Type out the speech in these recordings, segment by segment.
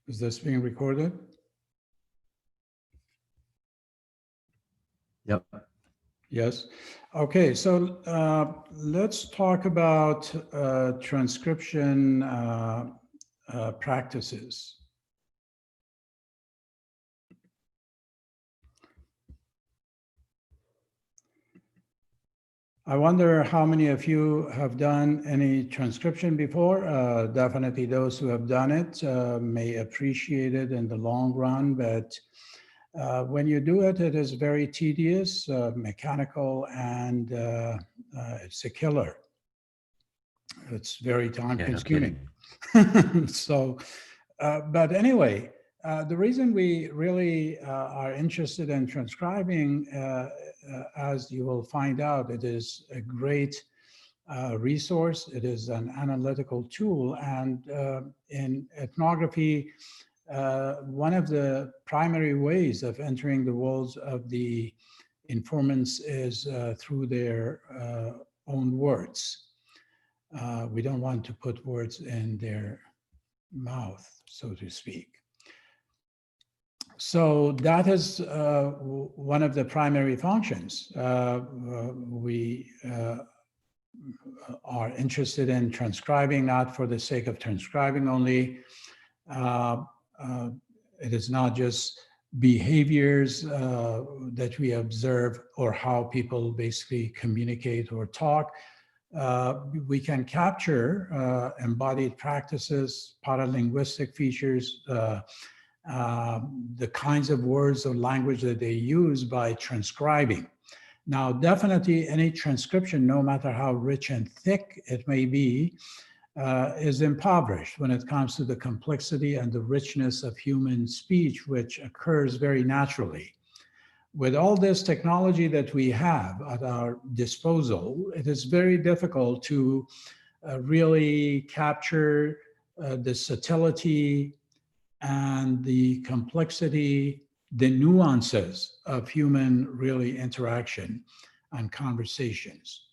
Is this being recorded? Yep. Yes. Okay, so let's talk about transcription practices. I wonder how many of you have done any transcription before. Definitely those who have done it may appreciate it in the long run, but when you do it, it is very tedious, mechanical, and it's a killer. It's very time consuming. So, but anyway, the reason we really are interested in transcribing, as you will find out, it is a great resource. It is an analytical tool. And in ethnography, one of the primary ways of entering the worlds of the informants is through their own words. We don't want to put words in their mouth, so to speak. So that is one of the primary functions. We are interested in transcribing, not for the sake of transcribing only. It is not just behaviors that we observe or how people basically communicate or talk. We can capture embodied practices, paralinguistic features, the kinds of words or language that they use by transcribing. Now, definitely any transcription, no matter how rich and thick it may be, is impoverished when it comes to the complexity and the richness of human speech, which occurs very naturally. With all this technology that we have at our disposal, it is very difficult to really capture the subtlety and the complexity, the nuances of human really interaction and conversations.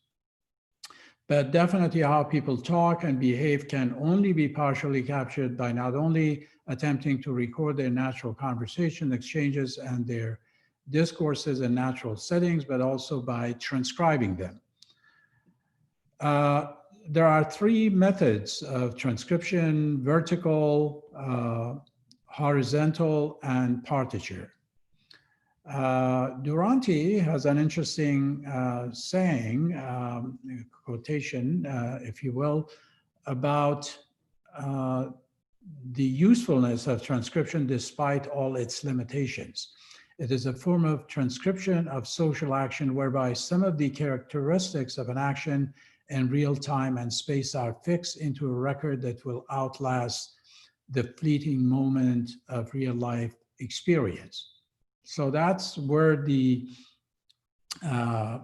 But definitely how people talk and behave can only be partially captured by not only attempting to record their natural conversation exchanges and their discourses in natural settings, but also by transcribing them. There are three methods of transcription: vertical, horizontal, and partiture. Duranty has an interesting saying, quotation, if you will, about the usefulness of transcription despite all its limitations. It is a form of transcription of social action whereby some of the characteristics of an action in real time and space are fixed into a record that will outlast the fleeting moment of real life experience. So that's where the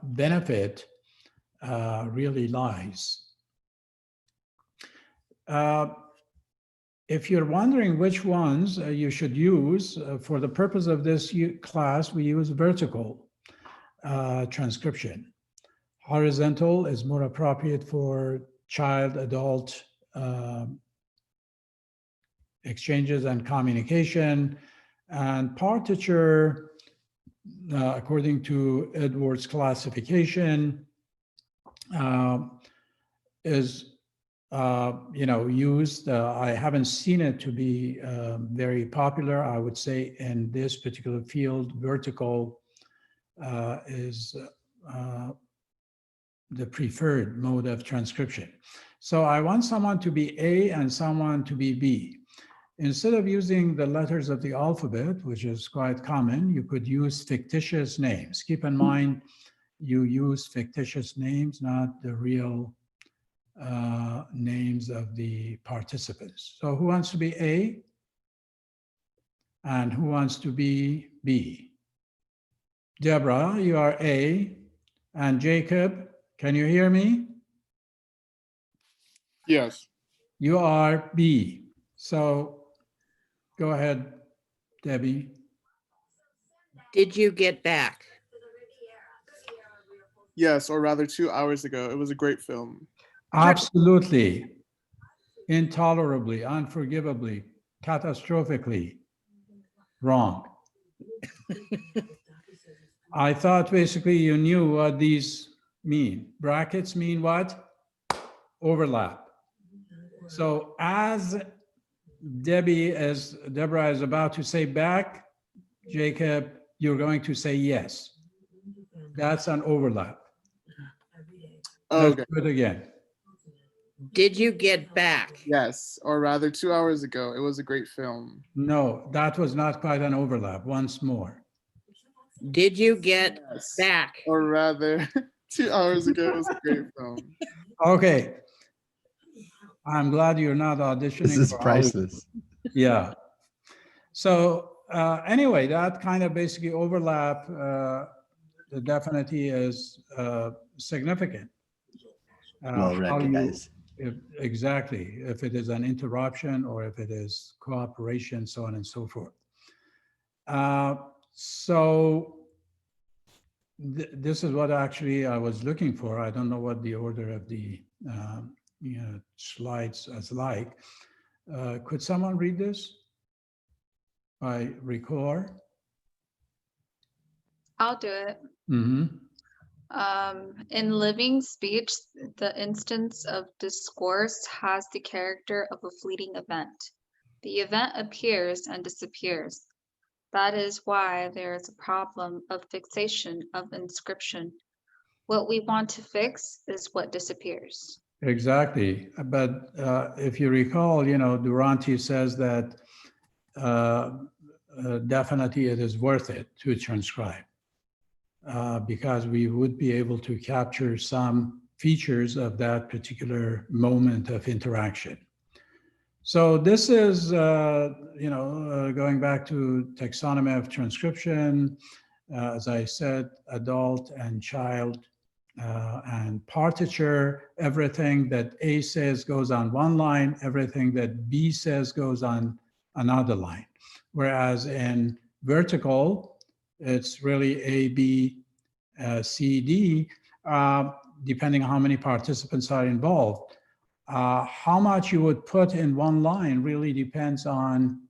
benefit really lies. If you're wondering which ones you should use, for the purpose of this class, we use vertical transcription. Horizontal is more appropriate for child-adult exchanges and communication. And partiture, according to Edwards' classification, is used. I haven't seen it to be very popular. I would say in this particular field, vertical is the preferred mode of transcription. So I want someone to be A and someone to be B. Instead of using the letters of the alphabet, which is quite common, you could use fictitious names. Keep in mind, you use fictitious names, not the real names of the participants. So who wants to be A? And who wants to be B? Deborah, you are A. And Jacob, can you hear me? Yes. You are B. So go ahead, Debbie. Did you get back? Yes, or rather 2 hours ago. It was a great film. Absolutely. Intolerably, unforgivably catastrophically wrong. I thought basically you knew what these mean. Brackets mean what? Overlap. So as Deborah is about to say back, Jacob, you're going to say yes. That's an overlap. Oh, Let's okay. do it again. Did you get back? Yes, or rather 2 hours ago. It was a great film. No, that was not quite an overlap. Once more. Did you get Yes. back? Or rather 2 hours ago. It was a great film. Okay. I'm glad you're not auditioning. This is for Hollywood. priceless. Yeah. So anyway, that kind of basically overlap definitely is significant. Well How recognized. Exactly. If it is an interruption or if it is cooperation, so on and so forth. This is what actually I was looking for. I don't know what the order of the slides is like. Could someone read this? By record? I'll do it. Mm-hmm. In living speech, the instance of discourse has the character of a fleeting event. The event appears and disappears. That is why there is a problem of fixation of inscription. What we want to fix is what disappears. Exactly. But if you recall, Durante says that definitely it is worth it to transcribe because we would be able to capture some features of that particular moment of interaction. So this is, going back to taxonomy of transcription, as I said, adult and child and partiture, everything that A says goes on one line, everything that B says goes on another line. Whereas in vertical, it's really A, B, C, D, depending on how many participants are involved. How much you would put in one line really depends on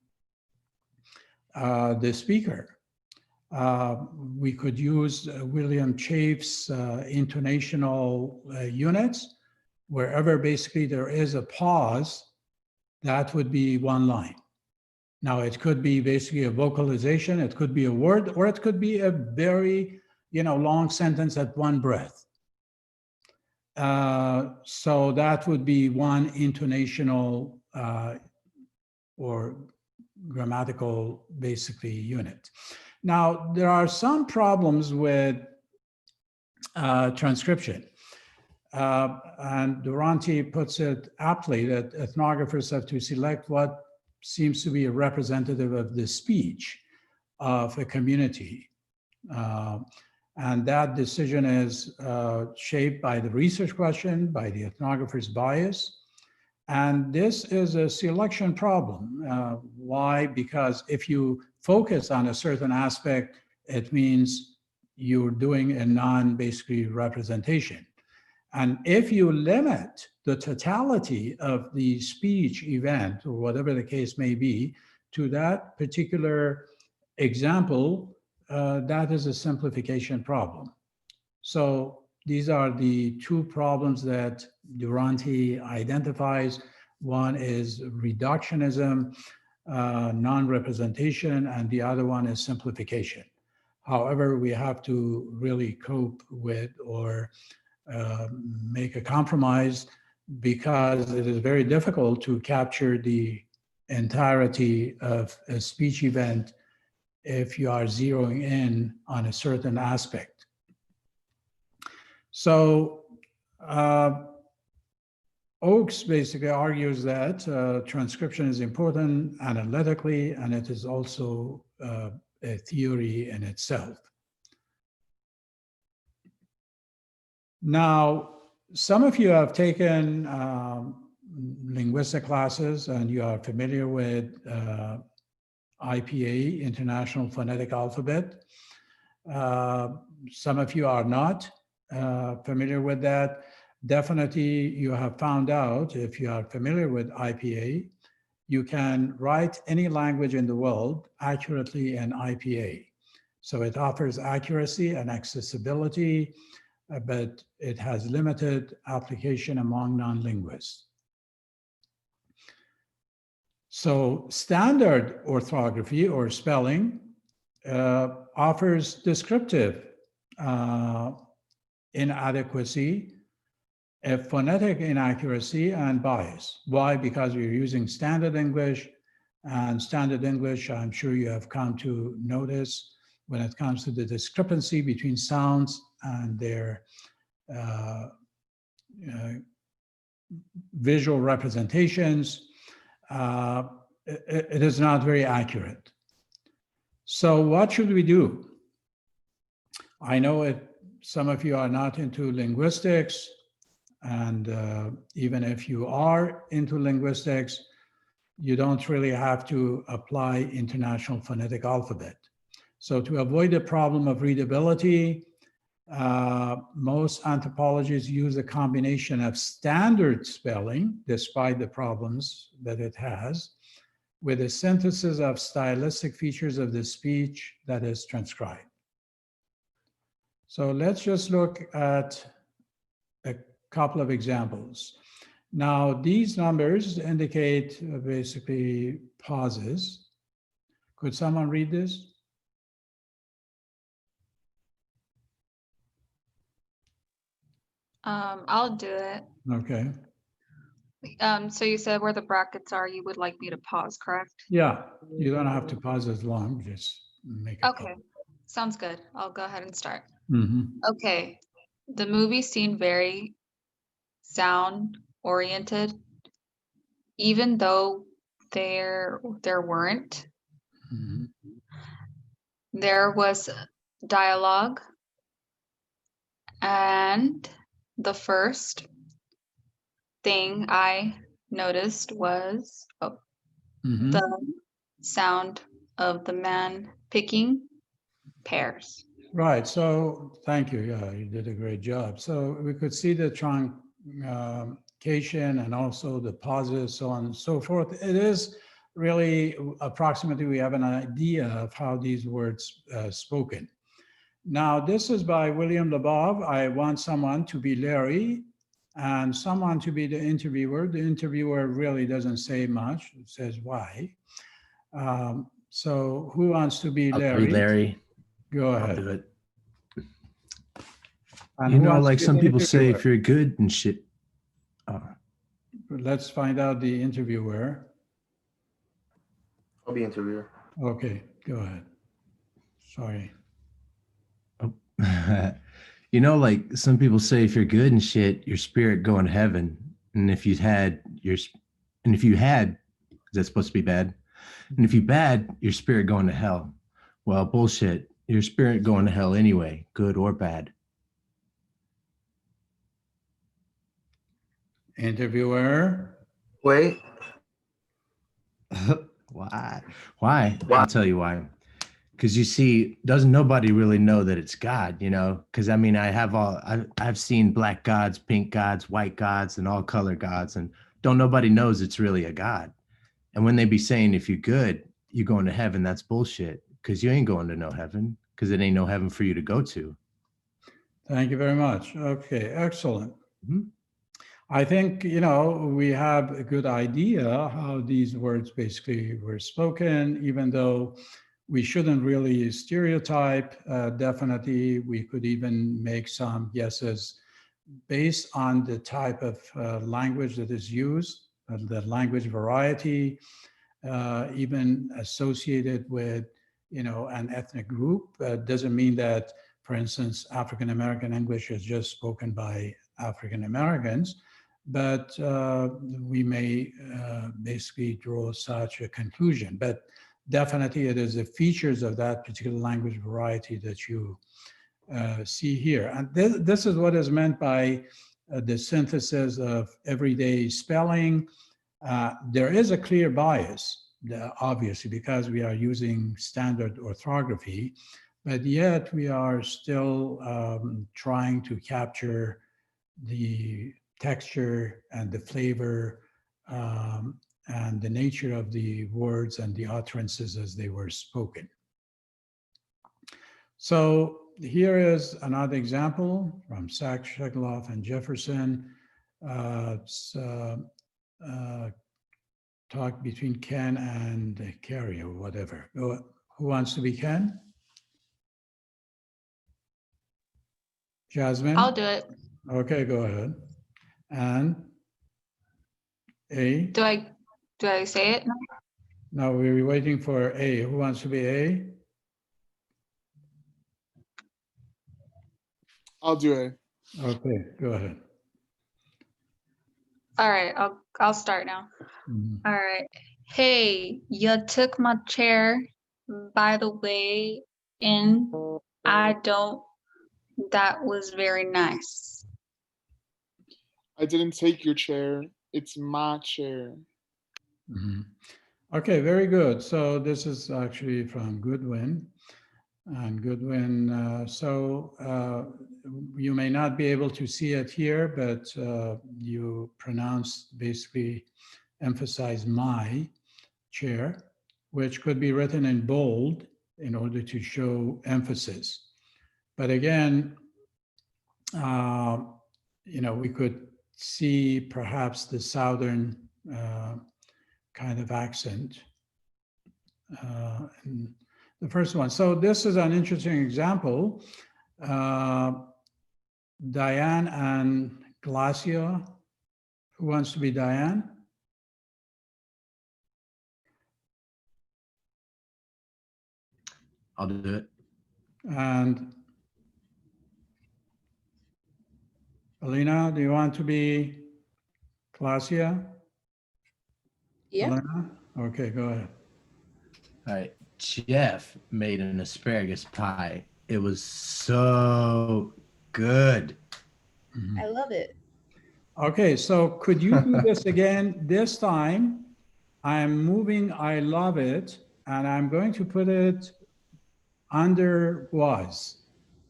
the speaker. We could use William Chaffe's intonational units. Wherever basically there is a pause, that would be one line. Now it could be basically a vocalization, it could be a word, or it could be a very, long sentence at one breath. So that would be one intonational or grammatical basically unit. Now, there are some problems with transcription. And Durante puts it aptly that ethnographers have to select what seems to be a representative of the speech of a community. And that decision is shaped by the research question, by the ethnographer's bias. And this is a selection problem. Why? Because if you focus on a certain aspect, it means you're doing a non-basically representation. And if you limit the totality of the speech event, or whatever the case may be, to that particular example, that is a simplification problem. So these are the two problems that Durante identifies. One is reductionism, non-representation, and the other one is simplification. However, we have to really cope with or make a compromise because it is very difficult to capture the entirety of a speech event if you are zeroing in on a certain aspect. So Oakes basically argues that transcription is important analytically, and it is also a theory in itself. Now, some of you have taken linguistic classes and you are familiar with IPA, International Phonetic Alphabet. Some of you are not familiar with that. Definitely you have found out, if you are familiar with IPA, you can write any language in the world accurately in IPA. So it offers accuracy and accessibility, but it has limited application among non-linguists. So standard orthography or spelling offers descriptive inadequacy, a phonetic inaccuracy, and bias. Why? Because we're using standard English, and standard English, I'm sure you have come to notice when it comes to the discrepancy between sounds and their visual representations, it is not very accurate. So what should we do? I know some of you are not into linguistics, and even if you are into linguistics, you don't really have to apply International Phonetic Alphabet. So to avoid the problem of readability, most anthropologists use a combination of standard spelling, despite the problems that it has, with a synthesis of stylistic features of the speech that is transcribed. So let's just look at a couple of examples. Now, these numbers indicate basically pauses. Could someone read this? I'll do it. Okay. So you said where the brackets are, you would like me to pause, correct? Yeah, you don't have to pause as long, just make it. Okay, sounds good. I'll go ahead and start. Mm-hmm. Okay, the movie seemed very sound oriented, even though there weren't. Mm-hmm. There was dialogue, and the first thing I noticed was Mm-hmm. the sound of the man picking pears. Right, so thank you. Yeah, you did a great job. So we could see the truncation and also the pauses, so on and so forth. It is really approximately, we have an idea of how these words spoken. Now, this is by William Labov. I want someone to be Larry and someone to be the interviewer. The interviewer really doesn't say much. It says why. So who wants to be Larry? I'll be Larry. Go I'll ahead. do it. And You who know, wants to like be some the people say, interviewer? if you're good and shit. Let's find out the interviewer. I'll be interviewer. Okay, go ahead. Sorry. You know, like some people say, if you're good and shit, your spirit going to heaven. And if you had, that's supposed to be bad. And if you bad, your spirit going to hell. Well, bullshit. Your spirit going to hell anyway, good or bad. Interviewer. Wait. Why? I'll tell you why. Because you see, doesn't nobody really know that it's God, you know? Because I mean, I've seen black gods, pink gods, white gods, and all color gods, and nobody knows it's really a God. And when they be saying, if you're good, you're going to heaven, that's bullshit. Because you ain't going to no heaven, because it ain't no heaven for you to go to. Thank you very much. Okay, excellent. Mm-hmm. I think, you know, we have a good idea how these words basically were spoken, even though we shouldn't really stereotype. Definitely, we could even make some guesses based on the type of language that is used, the language variety, even associated with, you know, an ethnic group. Doesn't mean that, for instance, African American English is just spoken by African Americans, but we may basically draw such a conclusion. But definitely it is the features of that particular language variety that you see here. And this is what is meant by the synthesis of everyday spelling. There is a clear bias, obviously, because we are using standard orthography, but yet we are still trying to capture the texture and the flavor and and the nature of the words and the utterances as they were spoken. So here is another example from Sachs, Shekloff, and Jefferson. Talk between Ken and Carrie or whatever. Who wants to be Ken? Jasmine? I'll do it. Okay, go ahead. And A? Do I say it? No, we're waiting for A. Who wants to be A? I'll do it. Okay, go ahead. All right, I'll start now. Mhm. All right. Hey, you took my chair, by the way, and I don't. That was very nice. I didn't take your chair. It's my chair. Mhm. Okay, very good. So this is actually from Goodwin. And Goodwin, you may not be able to see it here, but you pronounced, basically emphasize my chair, which could be written in bold in order to show emphasis. But again, we could see perhaps the Southern kind of accent in the first one. So this is an interesting example. Diane and Glacia. Who wants to be Diane? I'll do it. And Alina, do you want to be Glacia? Yeah. Alina? Okay, go ahead. All right. Jeff made an asparagus pie. It was so good. Mhm. I love it. Okay, so could you do this again? This time, I'm moving I love it, and I'm going to put it under was.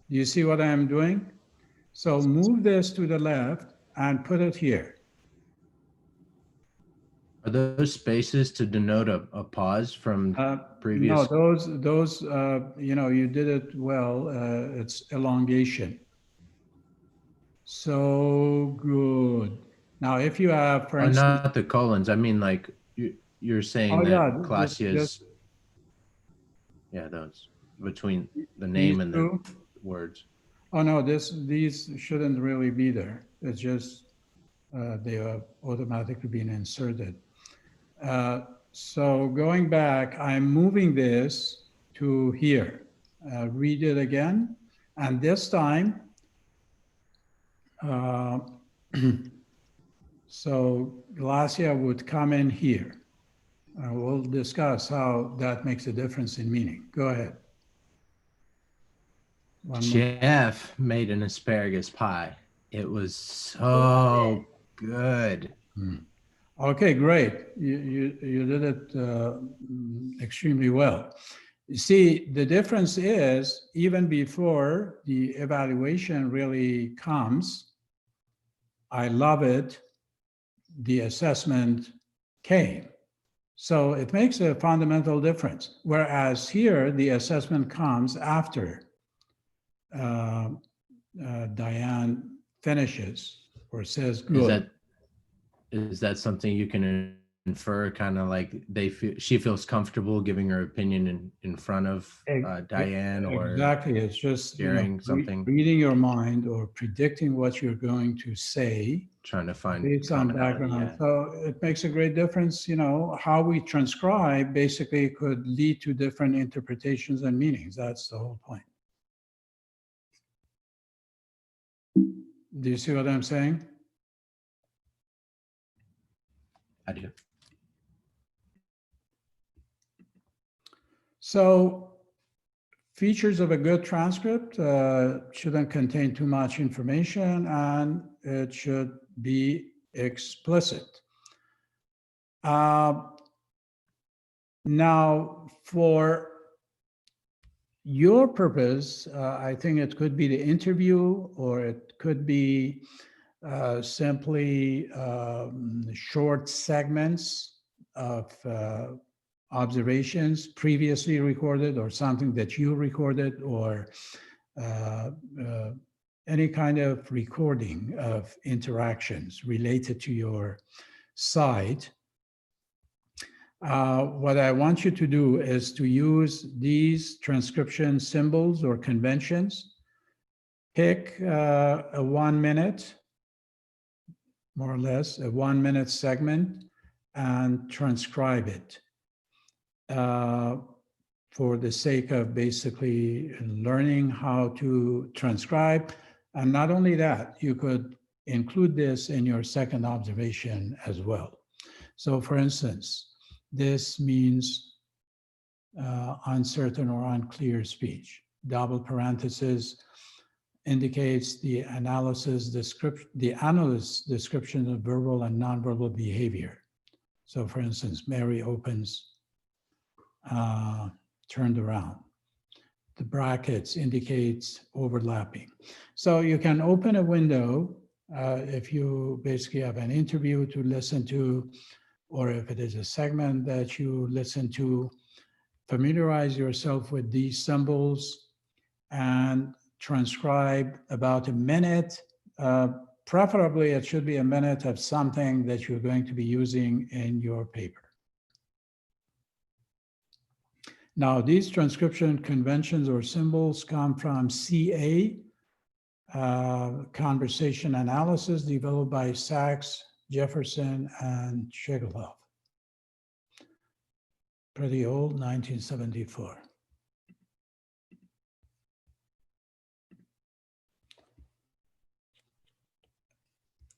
Do you see what I'm doing? So move this to the left and put it here. Are those spaces to denote a pause from previous? No, those you did it well. It's elongation. So good. Now, if you have, for Oh, instance, not the colons. I mean, like you're saying that yeah, Glacia's. Yeah, those between the these name and the two. words. Oh no, these shouldn't really be there. It's just they are automatically being inserted. So going back, I'm moving this to here. Read it again, and this time, so Glacia would come in here. We'll discuss how that makes a difference in meaning. Go ahead. One more. Jeff made an asparagus pie. It was so good. Okay, great. You did it extremely well. You see, the difference is even before the evaluation really comes, I love it, the assessment came. So it makes a fundamental difference. Whereas here, the assessment comes after Diane finishes or says good. Is that something you can infer? Kind of like she feels comfortable giving her opinion in front of Diane, or exactly. It's just sharing something, reading your mind or predicting what you're going to say, trying to find based on background. yeah. So it makes a great difference. How we transcribe basically could lead to different interpretations and meanings. That's the whole point. Do you see what I'm saying? I do. So features of a good transcript shouldn't contain too much information, and it should be explicit. Now, for your purpose, I think it could be the interview, or it could be simply short segments of observations previously recorded, or something that you recorded, or any kind of recording of interactions related to your site. What I want you to do is to use these transcription symbols or conventions. Pick a 1 minute, more or less, a 1 minute segment, and transcribe it for the sake of basically learning how to transcribe. And not only that, you could include this in your second observation as well. So for instance, this means uncertain or unclear speech. Double parenthesis indicates the analyst description of verbal and nonverbal behavior. So for instance, Mary opens, turned around. The brackets indicates overlapping. So you can open a window if you basically have an interview to listen to, or if it is a segment that you listen to. Familiarize yourself with these symbols and transcribe about a minute. Preferably, it should be a minute of something that you're going to be using in your paper. Now, these transcription conventions or symbols come from CA, conversation analysis, developed by Sachs, Jefferson, and Shegelhoff. Pretty old, 1974.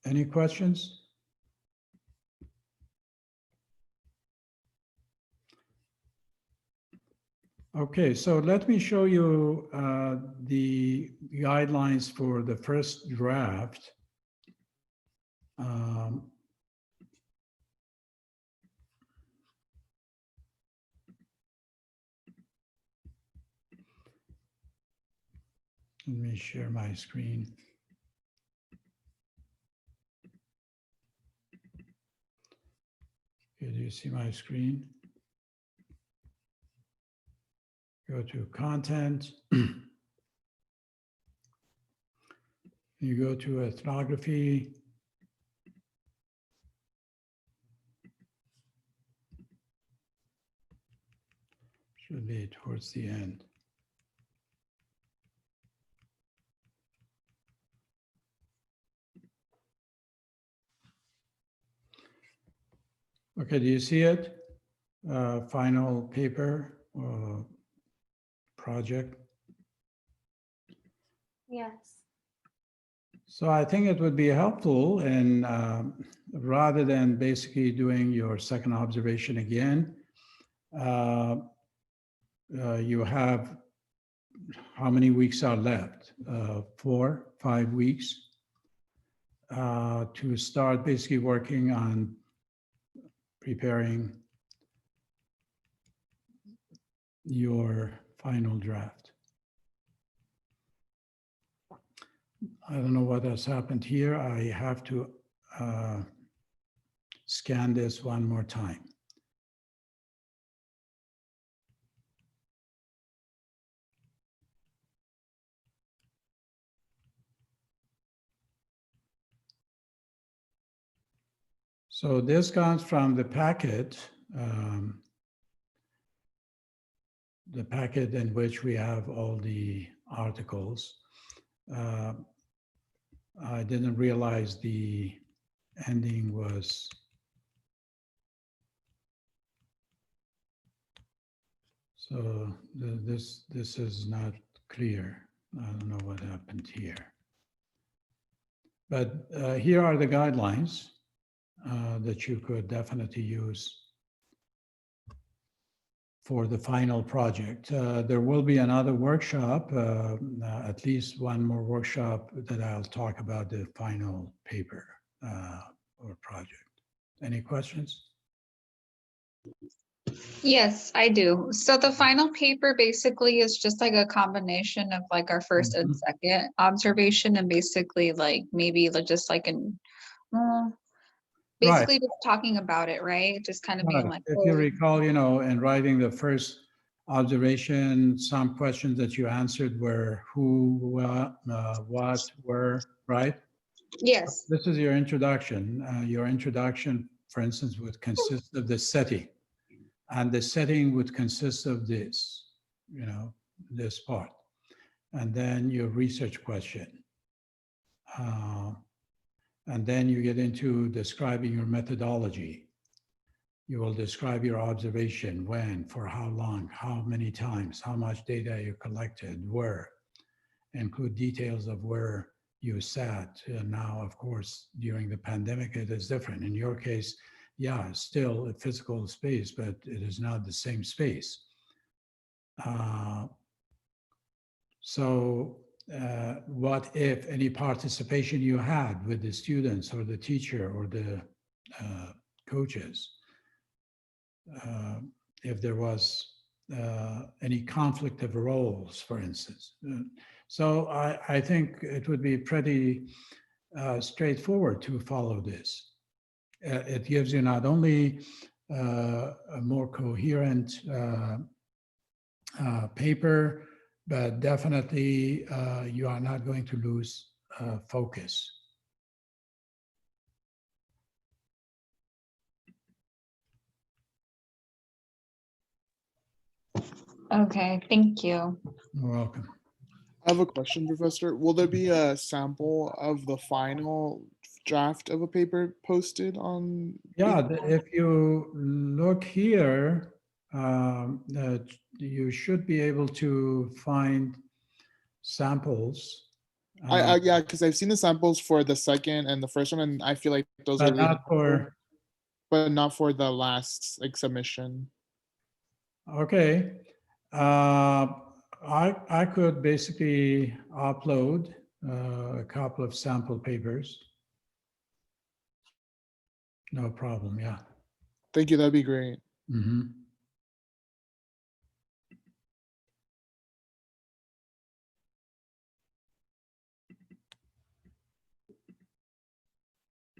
Any questions? Okay, so let me show you the guidelines for the first draft. Let me share my screen. Okay, do you see my screen? Go to content. You go to ethnography. Should be towards the end. Okay, do you see it? Final paper project. Yes. So I think it would be helpful, and rather than basically doing your second observation again, you have, how many weeks are left? 4, 5 weeks to start basically working on preparing your final draft. I don't know what has happened here. I have to scan this one more time. So this comes from the packet in which we have all the articles. I didn't realize the ending was so this is not clear. I don't know what happened here. But here are the guidelines that you could definitely use for the final project. There will be another workshop, at least one more workshop that I'll talk about the final paper or project. Any questions? Yes, I do. So the final paper basically is just like a combination of like our first and second observation, and basically like maybe just like an Right. basically just talking about it, right? Just kind of being Right. like, If you oh, recall, you know, in writing the first observation, some questions that you answered were who, what, where, right? yes, This is your introduction. Your introduction, for instance, would consist of the setting. And the setting would consist of this, you know, this part. And then your research question. And then you get into describing your methodology. You will describe your observation, when, for how long, how many times, how much data you collected, where, include details of where you sat. And now, of course, during the pandemic, it is different. In your case, yeah, it's still a physical space, but it is not the same space. What if any participation you had with the students or the teacher or the coaches, if there was any conflict of roles, for instance. So I think it would be pretty straightforward to follow this. It gives you not only a more coherent paper, but definitely you are not going to lose focus. okay, thank you. You're welcome. I have a question, Professor. Will there be a sample of the final draft of a paper posted on? Yeah, if you look here, you should be able to find samples. Yeah, because I've seen the samples for the second and the first one, and I feel like those are But really not helpful, for, but not for the last like submission. okay. I could basically upload a couple of sample papers. No problem, yeah. Thank you. That'd be great. Mhm.